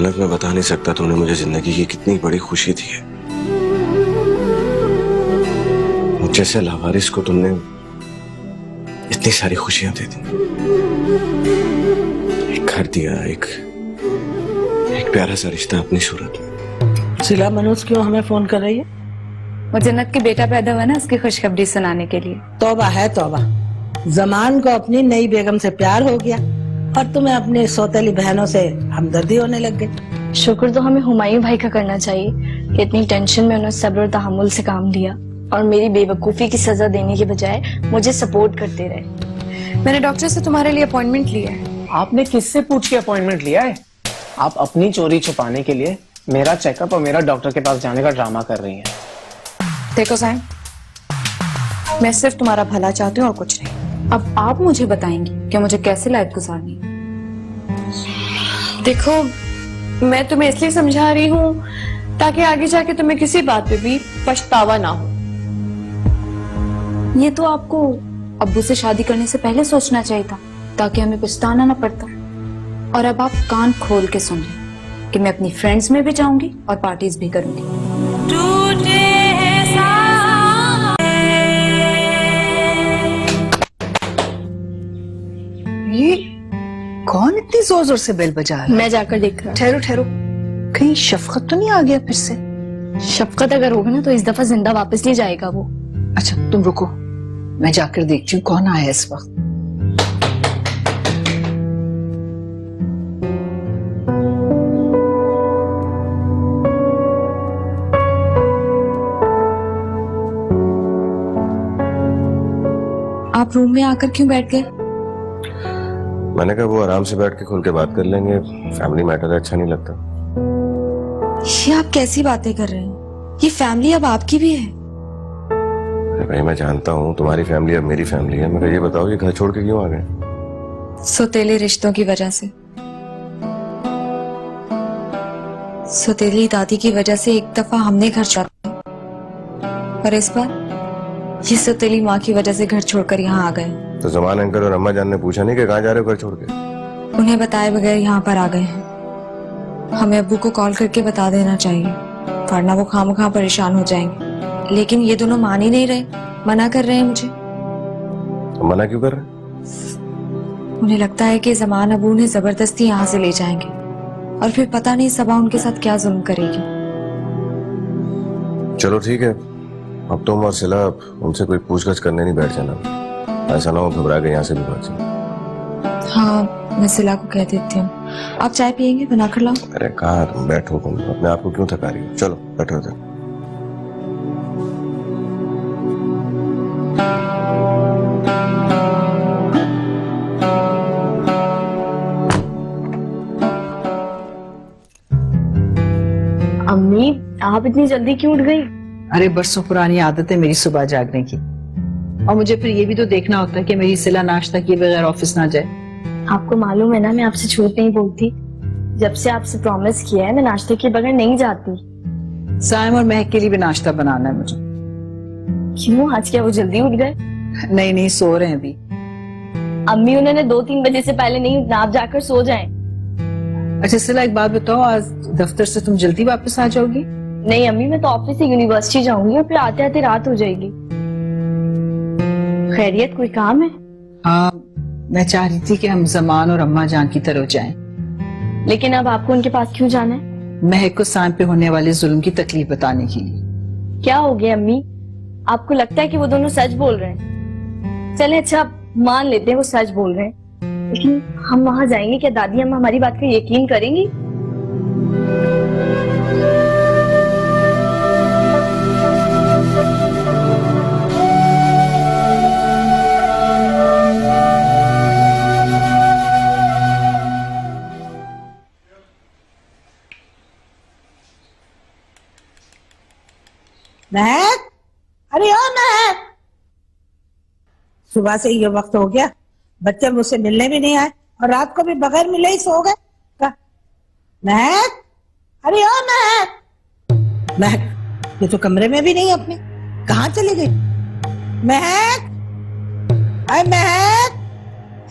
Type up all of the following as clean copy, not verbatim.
अचानक मैं बता नहीं सकता तुमने मुझे जिंदगी की कितनी बड़ी खुशी दी है। मुझ जैसे लावारिस को तुमने इतनी सारी खुशियां दे दी। एक घर दिया, एक प्यारा सा रिश्ता अपनी सूरत में। सिला मनोज क्यों हमें फोन कर रही है? वो जन्नत के बेटा पैदा हुआ ना, उसकी खुशखबरी सुनाने के लिए। तौबा है तौबा, जमान को अपनी नई बेगम से प्यार हो गया और तुम्हें अपनी सौतेली बहनों से हमदर्दी होने लग गई। शुक्र तो हमें हुमायूं भाई का करना चाहिए कि इतनी टेंशन में उन्होंने सब्र और तहम्मुल से काम लिया और मेरी बेवकूफी की सजा देने के बजाय मुझे सपोर्ट करते रहे। मैंने डॉक्टर से तुम्हारे लिए अपॉइंटमेंट लिया है। आपने किससे पूछ के अपॉइंटमेंट लिया है? आप अपनी चोरी छुपाने के लिए मेरा चेकअप और मेरा डॉक्टर के पास जाने का ड्रामा कर रही हैं। देखो साइम, मैं सिर्फ तुम्हारा भला चाहती हूँ और कुछ नहीं। अब आप मुझे बताएंगी कि मुझे कैसे लाइफ गुजारनी है। देखो, मैं तुम्हें इसलिए समझा रही हूँ ताकि आगे जाके तुम्हें किसी बात पे भी पछतावा ना हो। ये तो आपको अब्बू से शादी करने से पहले सोचना चाहिए था, ताकि हमें पछताना ना पड़ता। और अब आप कान खोल के सुन लें कि मैं अपनी फ्रेंड्स में भी जाऊंगी और पार्टीज भी करूंगी। ये कौन इतनी जोर जोर से बेल बजा रहा है? मैं जाकर देख रहा। ठहरो ठहरो, कहीं शफकत तो नहीं आ गया फिर से? शफकत अगर होगा ना तो इस दफा जिंदा वापस नहीं जाएगा वो। अच्छा तुम रुको, मैं जाकर देखती हूँ कौन आया इस वक्त। आप रूम में आकर क्यों बैठ गए? मैंने कहा वो आराम से बैठ के खुल के बात कर लेंगे, फैमिली मैटर अच्छा नहीं लगता। ये आप कैसी बातें कर रहे हैं? ये फैमिली अब आपकी भी है। अरे भाई मैं जानता हूँ तुम्हारी फैमिली अब मेरी फैमिली है, मगर ये बताओ ये घर छोड़ के क्यों आ गए? सौतेले रिश्तों की वजह से। सौतेली दादी की वजह से एक दफा हमने घर छोड़ा, और इस बार ये सौतेली माँ की वजह से घर छोड़कर यहाँ आ गए। तो जमान अंकल और अम्मा जान ने पूछा नहीं कि कहाँ जा रहे हो घर छोड़ के? उन्हें बताए बगैर यहाँ पर आ गए हैं। हमें अब्बू को कॉल करके बता देना चाहिए, वरना वो खामखा परेशान हो जाएंगे। लेकिन ये दोनों मान ही नहीं रहे, मना कर रहे हैं मुझे। तो मना क्यों कर रहे? उन्हें लगता है कि जमान अब्बू उन्हें जबरदस्ती यहाँ से ले जाएंगे और फिर पता नहीं सबा उनके साथ क्या जुल्म करेगी। चलो ठीक है, अब तुम और सिला उनसे कोई पूछगछ करने नहीं बैठ जाना, ऐसा ना हो घबरा के यहाँ से भी भाग जाए। हाँ, मैं सिला को कह देती हूँ। आप चाय पियेंगे? बना कर लाऊं? अरे कहाँ, तुम बैठो, तुम अपने आप को क्यों थका रही हो? चलो बैठो इधर। अम्मी, आप इतनी जल्दी क्यों उठ गई? अरे बरसों पुरानी आदत है मेरी सुबह जागने की, और मुझे फिर ये भी तो देखना होता है कि मेरी सिला नाश्ता किए बगैर ऑफिस ना जाए। आपको मालूम है ना मैं आपसे झूठ नहीं बोलती। जब से आपसे प्रॉमिस किया है मैं नाश्ते के बगैर नहीं जाती। साइम और महक के लिए भी नाश्ता बनाना है मुझे। क्यों, आज क्या वो जल्दी उठ गए? नहीं नहीं, सो रहे हैं अभी। अम्मी, उन्होंने 2-3 बजे से पहले नहीं उठना, आप जाकर सो जाएं। अच्छा सिला, एक बात बताओ, आज दफ्तर से तुम जल्दी वापस आ जाओगी? नहीं अम्मी, मैं तो ऑफिस से यूनिवर्सिटी जाऊंगी और फिर आते आते रात हो जाएगी। खैरियत, कोई काम है? हाँ, मैं चाह रही थी कि हम जमान और अम्मा जान की तरफ जाएं। लेकिन अब आपको उनके पास क्यों जाना है? महक को साइम पे होने वाले जुल्म की तकलीफ बताने के लिए। क्या हो गया अम्मी, आपको लगता है कि वो दोनों सच बोल रहे हैं? चले अच्छा मान लेते हैं वो सच बोल रहे हैं, लेकिन हम वहां जाएंगे, क्या दादी अम्मा हमारी बात का यकीन करेंगी? महक, अरे ओ महक, सुबह से ये वक्त हो गया, बच्चे मुझसे मिलने भी नहीं आए और रात को भी बगैर मिले ही सो गए। महक, अरे ओ महक। महक, ये तो कमरे में भी नहीं अपने, कहाँ चली गई? महक, अरे महक,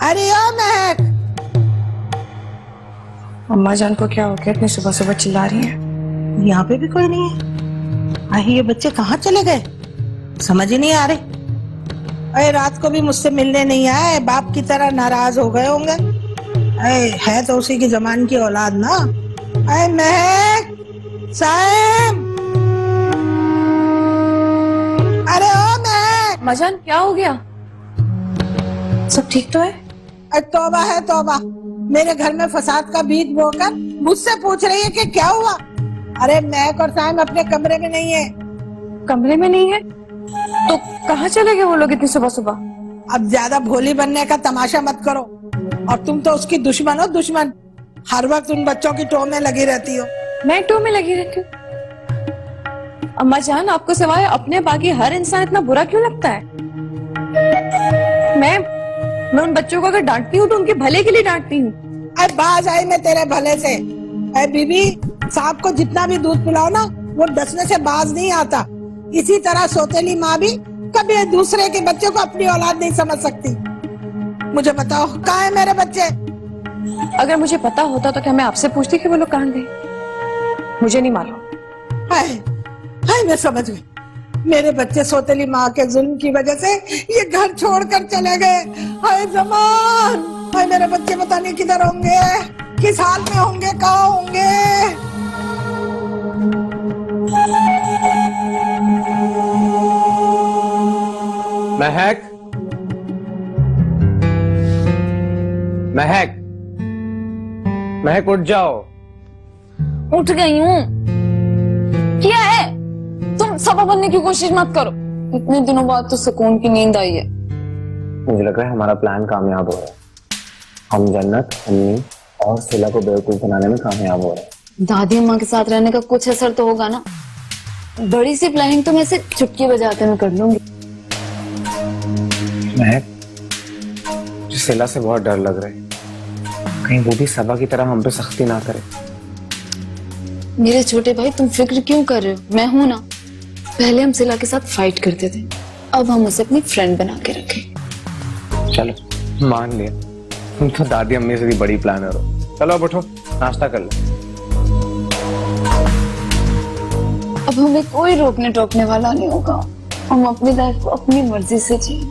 अरे ओ महक। अम्मा जान को क्या हो गया, इतनी सुबह सुबह चिल्ला रही हैं? यहाँ पे भी कोई नहीं है। अरे ये बच्चे कहाँ चले गए, समझ ही नहीं आ रहे। अरे रात को भी मुझसे मिलने नहीं आए, बाप की तरह नाराज हो गए होंगे। अरे है तो उसी की जमान की औलाद ना। अरे महक, साइम, अरे ओ महक। अम्मा जान क्या हो गया, सब ठीक तो है? अरे तौबा है तौबा, मेरे घर में फसाद का बीज बोकर मुझसे पूछ रही है कि क्या हुआ। अरे महक और साइम अपने कमरे में नहीं है। कमरे में नहीं है तो कहाँ चले गए वो लोग इतनी सुबह सुबह? अब ज्यादा भोली बनने का तमाशा मत करो। और तुम तो उसकी दुश्मन हो, दुश्मन। हर वक्त उन बच्चों की टो में लगी रहती हो। मैं टो में लगी रहती हूँ? अम्मा जान आपको सिवाय अपने बाकी हर इंसान इतना बुरा क्यों लगता है? मैं उन बच्चों को अगर डांटती हूँ तो उनके भले के लिए डांटती हूँ। अरे बाज आई मैं तेरे भले से। अरे बीबी, सांप को जितना भी दूध पिलाओ ना, वो डसने से बाज नहीं आता। इसी तरह सौतेली माँ भी कभी दूसरे के बच्चे को अपनी औलाद नहीं समझ सकती। मुझे बताओ कहाँ है मेरे बच्चे? अगर मुझे पता होता तो क्या मैं आपसे पूछती कि वो लोग कहाँ गए? मुझे नहीं मालूम। हाय हाय, मैं समझ गई। मेरे बच्चे सौतेली माँ के जुल्म की वजह से ये घर छोड़कर चले गए। हाय जमान, हाय मेरे बच्चे पता नहीं किधर होंगे, किस हाल में होंगे, कहाँ होंगे। महक, महक, महक उठ जाओ। उठ गई हूँ। क्या है? तुम सबा बनने की कोशिश मत करो। इतने दिनों बाद तो सुकून की नींद आई है। मुझे लग रहा है हमारा प्लान कामयाब हो रहा है। हम जन्नत, अम्मी और सिला को बेवकूफ बनाने में कामयाब हो रहे हैं। दादी अम्मा के साथ रहने का कुछ असर तो होगा ना। बड़ी सी प्लानिंग तो मैं इसे चुटकी बजाते में कर लूंगी। महक, मुझे सिला से बहुत डर लग रहा है, कहीं वो भी सबा की तरह हम पे सख्ती ना करे। मेरे छोटे भाई, तुम फिक्र क्यों कर रहे हो? मैं हूं ना। पहले हम सिला के साथ फाइट करते थे, अब हम उसे अपनी फ्रेंड बना के रखें। चलो मान लिया, तुम तो दादी अम्मी से भी बड़ी प्लानर हो। चलो अब उठो, नाश्ता कर लो। अब हमें कोई रोकने टोकने वाला नहीं होगा। हम अपनी लाइफ को अपनी मर्जी से जिए।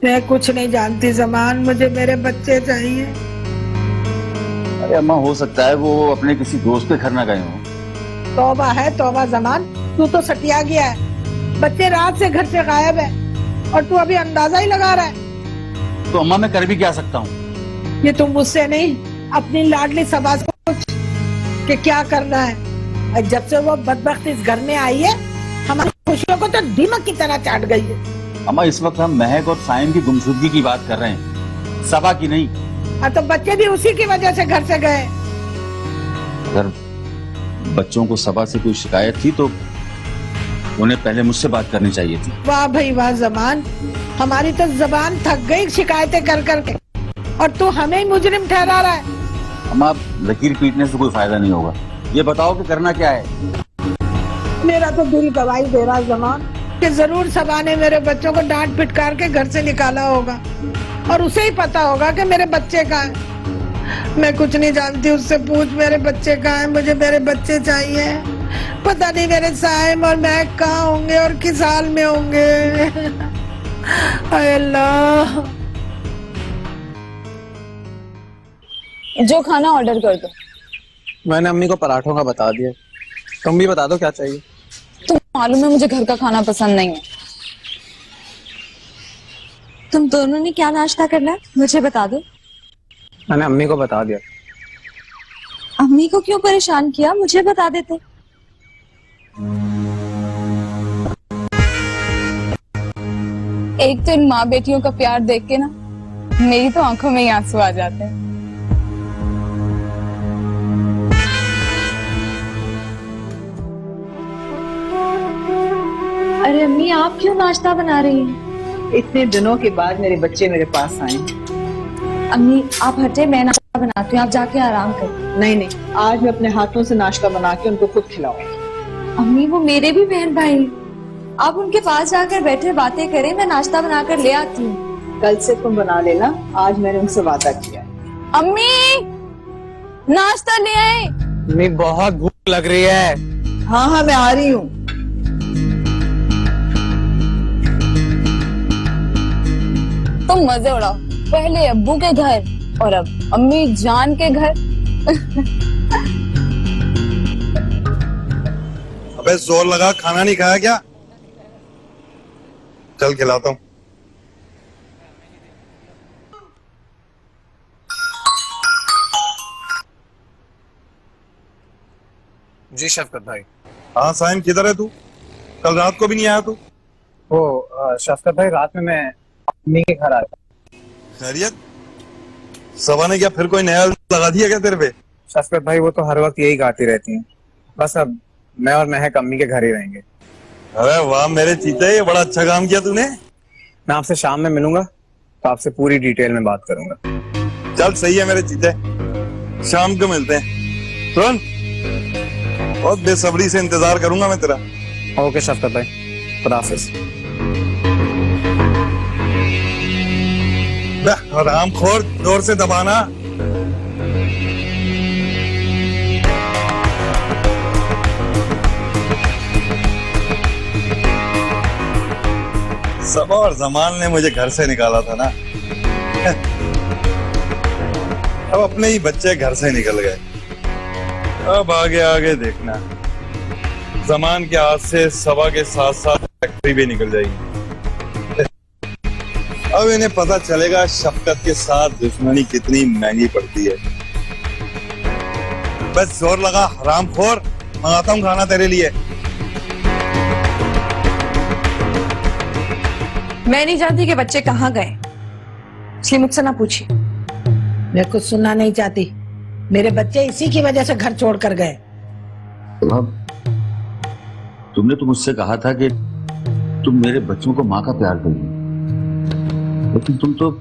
मैं कुछ नहीं जानती जमान, मुझे मेरे बच्चे चाहिए। अरे अम्मा, हो सकता है वो अपने किसी दोस्त के घर ना गए हों। तौबा है तौबा जमान, तू तो सटिया गया है। बच्चे रात से घर से गायब है और तू अभी अंदाजा ही लगा रहा है। तो अम्मा मैं कर भी क्या सकता हूँ? ये तुम मुझसे नहीं, अपनी लाडली सबा से पूछ कि क्या करना है। और जब से वो बदबख्त इस घर में आई है, हमारी खुशियों को तो दीमक की तरह चाट गई है। अम्मा, इस वक्त हम महक और साइम की गुमशुदगी की बात कर रहे हैं, सबा की नहीं। तो बच्चे भी उसी की वजह से घर से गए। अगर बच्चों को सबा से कोई शिकायत थी तो उन्हें पहले मुझसे बात करनी चाहिए थी। वाह भाई वाह जबान, हमारी तो जबान थक गई शिकायतें कर कर के, और तू हमें ही मुजरिम ठहरा रहा है। अम्मा, लकीर पीटने से कोई फायदा नहीं होगा। ये बताओ कि करना क्या है? मेरा तो दिल गवाही दे रहा जमान कि जरूर सबा ने मेरे बच्चों को डांट पिटकार के घर से निकाला होगा, और उसे ही पता होगा कि मेरे बच्चे कहाँ हैं। मैं कुछ नहीं जानती, उससे पूछ मेरे बच्चे कहाँ हैं। मुझे मेरे बच्चे चाहिए। पता नहीं मेरे साइम और महक कहाँ होंगे और किस हाल में होंगे। हाय अल्लाह। जो खाना ऑर्डर कर दो। मैंने अम्मी को पराठों का बता दिया, तुम भी बता दो क्या चाहिए। तुम मालूम है मुझे घर का खाना पसंद नहीं है। तुम दोनों ने क्या नाश्ता करना है मुझे बता दो। मैंने अम्मी को बता दिया। अम्मी को क्यों परेशान किया, मुझे बता देते। एक तो इन माँ बेटियों का प्यार देख के ना मेरी तो आंखों में ही आंसू आ जाते हैं। अरे अम्मी, आप क्यों नाश्ता बना रही हैं? इतने दिनों के बाद मेरे बच्चे मेरे पास आए। अम्मी आप हटे, मैं नाश्ता बनाती हूँ, आप जाके आराम करो। नहीं नहीं, आज मैं अपने हाथों से नाश्ता बना के उनको खुद खिलाऊंगी। अम्मी वो मेरे भी बहन भाई हैं, आप उनके पास जाकर बैठे बातें करें, मैं नाश्ता बनाकर ले आती हूँ। कल से तुम बना लेना, आज मैंने उनसे वादा किया है। अम्मी नाश्ता ले आए। अम्मी बहुत भूख लग रही है। हाँ हाँ मैं आ रही हूँ। तुम मजे उड़ाओ, पहले अब्बू के घर और अब अम्मी जान के घर। अबे जोर लगा, खाना नहीं खाया क्या? चल खिलाता हूँ। जी शफकत भाई। हाँ साइम, किधर है तू? कल रात को भी नहीं आया तू? शफकत भाई, रात में मैं अम्मी के घर आया था। खैरियत? सबा ने क्या फिर कोई नया लगा दिया क्या तेरे पे? शफकत भाई, वो तो हर वक्त यही गाती रहती हैं। बस अब मैं और महक अम्मी के घर ही रहेंगे। अरे वाह मेरे चीते, ये बड़ा अच्छा काम किया तूने। मैं आपसे शाम में मिलूंगा तो आपसे पूरी डिटेल में बात करूंगा। चल सही है मेरे चीते, शाम को मिलते हैं। सुन, बहुत बेसब्री से इंतजार करूंगा मैं तेरा। ओके शफकत भाई, खुदा हाफिज। हरामखोर, जोर से दबाना। सबा और जमान ने मुझे घर से निकाला था ना, अब अपने ही बच्चे घर से निकल गए। अब आगे आगे देखना, जमान के हाथ से सबा के साथ साथ फैक्ट्री भी निकल जाएगी। अब इन्हें पता चलेगा शफकत के साथ दुश्मनी कितनी महंगी पड़ती है। बस जोर लगा हरामखोर, मंगाता हूँ खाना तेरे लिए। मैं नहीं जानती कि बच्चे कहाँ गए, इसलिए मुझसे ना पूछिए। मैं कुछ सुनना नहीं चाहती। मेरे बच्चे इसी की वजह से घर छोड़ कर गए। तुमने तो मुझसे कहा था कि तुम मेरे बच्चों को माँ का प्यार दोगी, लेकिन तुम तो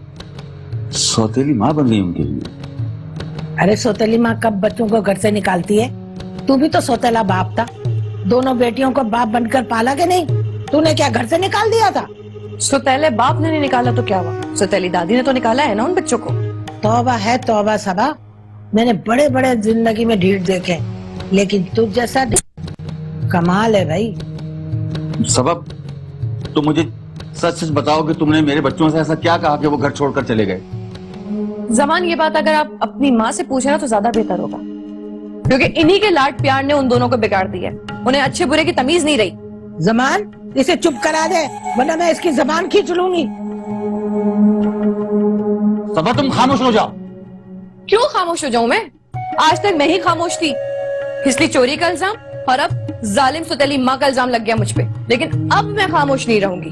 सौतेली माँ बन गई उनके लिए। अरे सौतेली माँ कब बच्चों को घर से निकालती है? तू भी तो सौतेला बाप था। दोनों बेटियों को बाप बनकर पाला के नहीं? तूने क्या घर से निकाल दिया था? सौतेले बाप ने नहीं निकाला तो क्या हुआ, सौतेली दादी ने तो निकाला है ना उन बच्चों को। तौबा है तौबा सबा, मैंने बड़े बड़े जिंदगी में ढीठ देखे, लेकिन तुझ जैसा कमाल है भाई। सबब तो मुझे सच सच बताओ कि तुमने मेरे बच्चों से ऐसा क्या कहा कि वो घर छोड़कर चले गए? जमान, ये बात अगर आप अपनी माँ से पूछे ना तो ज्यादा बेहतर होगा, क्योंकि इन्हीं के लाड प्यार ने उन दोनों को बिगाड़ दिया। उन्हें अच्छे बुरे की तमीज नहीं रही। जमान, इसे चुप करा दे, वरना मैं इसकी जबान खींच लूंगी। सबा तुम खामोश हो जाओ। क्यों खामोश हो जाऊं मैं? आज तक मैं ही खामोश थी, इसलिए चोरी का इल्जाम और अब जालिम सौतेली माँ का इल्जाम लग गया मुझ पे। लेकिन अब मैं खामोश नहीं रहूंगी।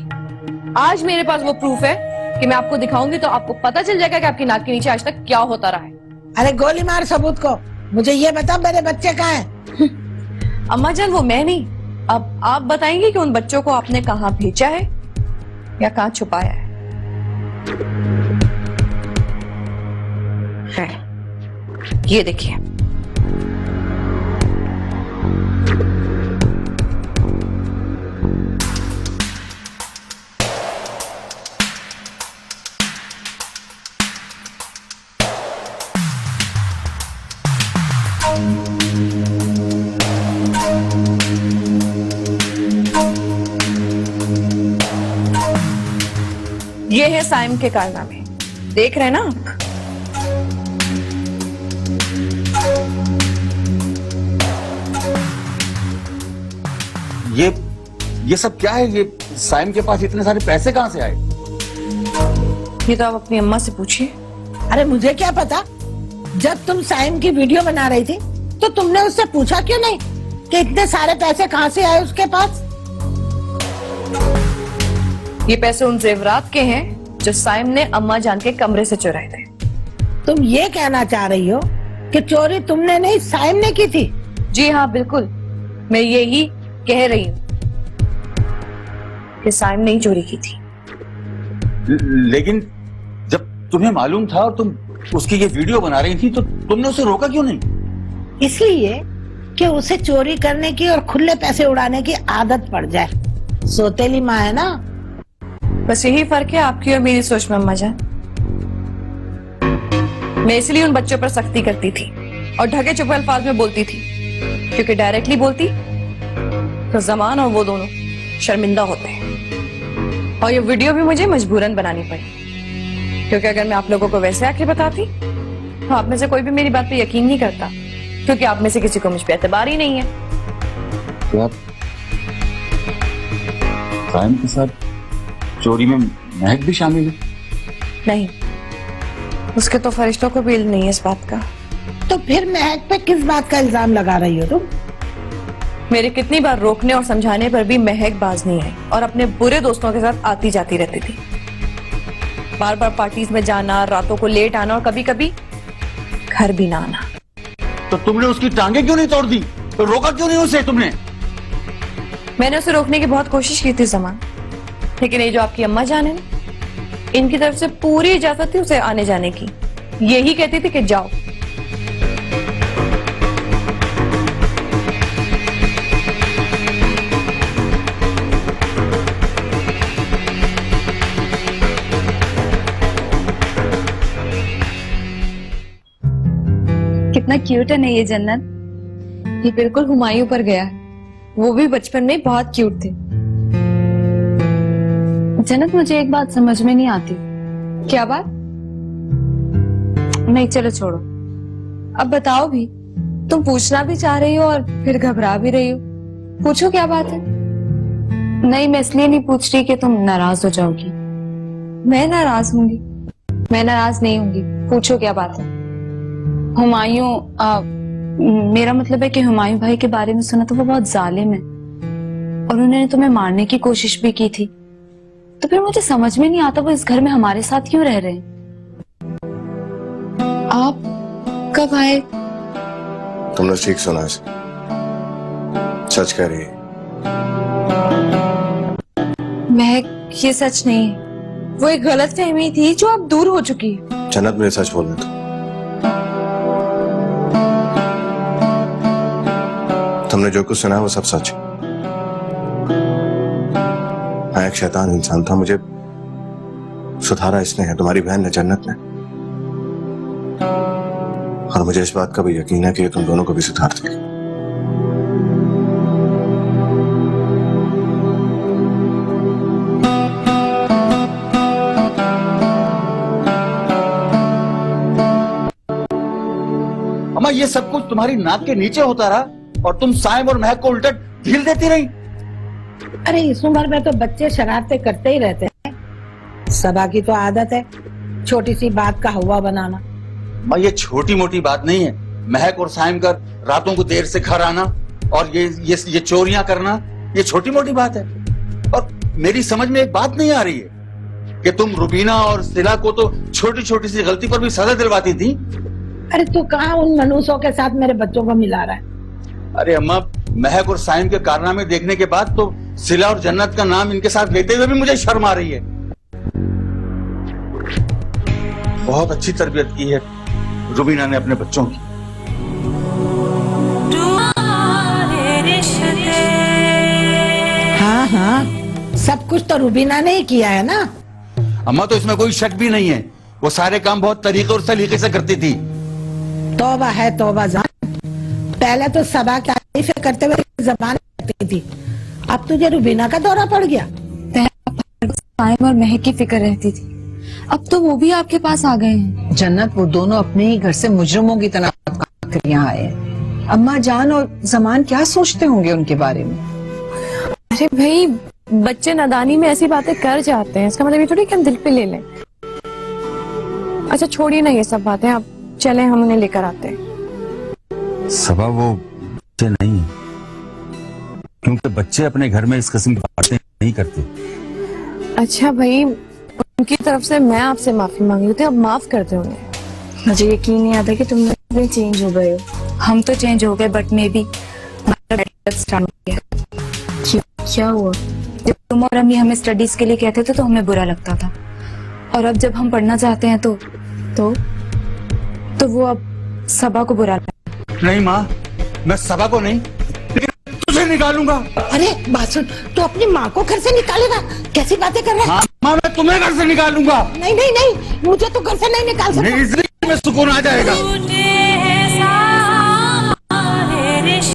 आज मेरे पास वो प्रूफ है कि मैं आपको दिखाऊंगी तो आपको पता चल जाएगा कि आपकी नाक के नीचे आज तक क्या होता रहा है। अरे गोली मार सबूत को। मुझे ये बता, मेरे बच्चे कहाँ हैं? अम्मा जान, वो मैं नहीं, अब आप बताएंगे कि उन बच्चों को आपने कहाँ भेजा है या कहाँ छुपाया है। ये देखिए, ये है साइम के कारनामे, देख रहे हैं ना आप? ये सब क्या है? ये साइम के पास इतने सारे पैसे कहाँ से आए? ये तो आप अपनी अम्मा से पूछिए। अरे मुझे क्या पता? जब तुम साइम की वीडियो बना रही थी तो तुमने उससे पूछा क्यों नहीं कि इतने सारे पैसे कहाँ से आए उसके पास? ये पैसे उन जेवरात के हैं जो साइम ने अम्मा जान के कमरे से चुराए थे। तुम ये कहना चाह रही हो कि चोरी तुमने नहीं, साइम ने की थी? जी हाँ, बिल्कुल, मैं यही कह रही हूँ कि साइम ने ही चोरी की थी। लेकिन जब तुम्हें मालूम था और तुम उसकी ये वीडियो बना रही थी तो तुमने उसे रोका क्यों नहीं? इसलिए कि उसे चोरी करने की और खुले पैसे उड़ाने की आदत पड़ जाए। सौतेली माँ है ना, बस यही फर्क है आपकी और मेरी सोच में अम्मा जान। मैं इसलिए उन बच्चों पर सख्ती करती थी और ढके छुपे अल्फाज में बोलती थी, क्योंकि डायरेक्टली बोलती तो जमान और वो दोनों शर्मिंदा होते हैं। और ये वीडियो भी मुझे मजबूरन बनानी पड़ी, क्योंकि अगर मैं आप लोगों को वैसे आके बताती तो आप में से कोई भी मेरी बात पे यकीन नहीं करता, क्योंकि आप में से किसी को मुझ पे एतबार ही नहीं है। तो आप साइम के साथ चोरी में महक भी शामिल है? नहीं, उसके तो फरिश्तों को भी इल्म नहीं है इस बात का। तो फिर महक पे किस बात का इल्जाम लगा रही हो तुम? मेरे कितनी बार रोकने और समझाने पर भी महक बाज नहीं आई और अपने बुरे दोस्तों के साथ आती जाती रहती थी। बार बार पार्टीज में जाना, रातों को लेट आना और कभी कभी घर भी ना आना। तो तुमने उसकी टांगे क्यों नहीं तोड़ दी? तो रोका क्यों नहीं उसे तुमने? मैंने उसे रोकने की बहुत कोशिश की थी जमान, लेकिन ये जो आपकी अम्मा जान है ना, इनकी तरफ से पूरी इजाजत थी उसे आने जाने की। यही कहती थी कि जाओ। कितना क्यूट है ना ये जन्नत। ये बिल्कुल हुमायूं पर गया है, वो भी बचपन में बहुत क्यूट थे। जन्नत, मुझे एक बात समझ में नहीं आती। क्या बात? नहीं, चलो छोड़ो। अब बताओ भी, तुम पूछना भी चाह रही हो और फिर घबरा भी रही हो। पूछो क्या बात है। नहीं, मैं इसलिए नहीं पूछ रही कि तुम नाराज हो जाओगी। मैं नाराज होंगी? मैं नाराज नहीं होंगी। पूछो क्या बात है। हुमायूं, मेरा मतलब है कि हुमायूं भाई के बारे में सुना तो वो बहुत जालिम है और उन्होंने तुम्हें मारने की कोशिश भी की थी। तो फिर मुझे समझ में नहीं आता वो इस घर में हमारे साथ क्यों रह रहे हैं। आप कब आए? तुमने ठीक सुना, सच कह रही है। महक, ये सच नहीं है, वो एक गलत फहमी थी जो अब दूर हो चुकी है। जन्नत, मुझे सच बोलने दो। तुमने जो कुछ सुना है वो सब सच है। मैं एक शैतान इंसान था, मुझे सुधारा इसने है, तुम्हारी बहन ने, जन्नत ने। और मुझे इस बात का भी यकीन है कि ये तुम दोनों को भी सुधार देगी। अम्मा, ये सब कुछ तुम्हारी नाक के नीचे होता रहा और तुम साइम और महक को उल्टा ढील देती रही। अरे इस उम्र में तो बच्चे शरारतें करते ही रहते हैं। सबा की तो आदत है छोटी सी बात का हवा बनाना। माँ, ये छोटी मोटी बात नहीं है। महक और साइम का रातों को देर से घर आना और ये चोरियां करना, ये छोटी मोटी बात है। और मेरी समझ में एक बात नहीं आ रही है कि तुम रुबीना और सिला को तो छोटी छोटी सी गलती पर भी सजा दिलवाती थी। अरे तू कहाँ उन मनुष्यों के साथ मेरे बच्चों को मिला रहा है? अरे अम्मा, महक और साइम के कारनामे देखने के बाद तो सिला और जन्नत का नाम इनके साथ लेते हुए भी मुझे शर्म आ रही है। बहुत अच्छी तरबियत की है रुबीना ने अपने बच्चों की। हाँ हाँ, सब कुछ तो रुबीना ने ही किया है ना। अम्मा, तो इसमें कोई शक भी नहीं है। वो सारे काम बहुत तरीके और सलीके से करती थी। तौबा है तौबा जान। पहले तो सबा की तारीफें करते हुए जबान करती थी, अब तुझे रुबीना का दौरा पड़ गया। साइम और महक की फिक्र रहती थी, अब तो वो भी आपके पास आ गए हैं। जन्नत, वो दोनों अपने ही घर से मुजरिमों की तरह कर यहाँ आए हैं। अम्मा जान और जमान क्या सोचते होंगे उनके बारे में? अरे भाई, बच्चे नादानी में ऐसी बातें कर जाते हैं, इसका मतलब ये थोड़ी कि हम दिल पे ले लें। अच्छा छोड़िए ना ये सब बातें, आप चलें, हम उन्हें लेकर आते हैं। सबा, वो बच्चे नहीं, क्योंकि बच्चे अपने घर में इस किस्म की बातें नहीं करते। अच्छा भाई, उनकी तरफ से मैं आपसे माफी मांग रही थी, अब माफ कर दे उन्हें। मुझे यकीन नहीं आता कि तुम भी चेंज हो गए हो। हम तो चेंज हो गए, बट मे बी स्टार्ट हो गया। क्या हुआ? जब तुम और अम्मी हमें स्टडीज के लिए कहते थे तो हमें बुरा लगता था, और अब जब हम पढ़ना चाहते हैं तो वो अब सबा को बुरा लगता है। नहीं माँ, मैं सबा को नहीं, लेकिन तुझे निकालूंगा। अरे बात सुन, तू अपनी माँ को घर से निकालेगा? कैसी बातें कर रहा है? हाँ माँ, मैं तुम्हें घर से निकालूंगा। नहीं नहीं नहीं, मुझे तो घर से नहीं निकाल सकता। नहीं, इसलिए में सुकून आ जाएगा।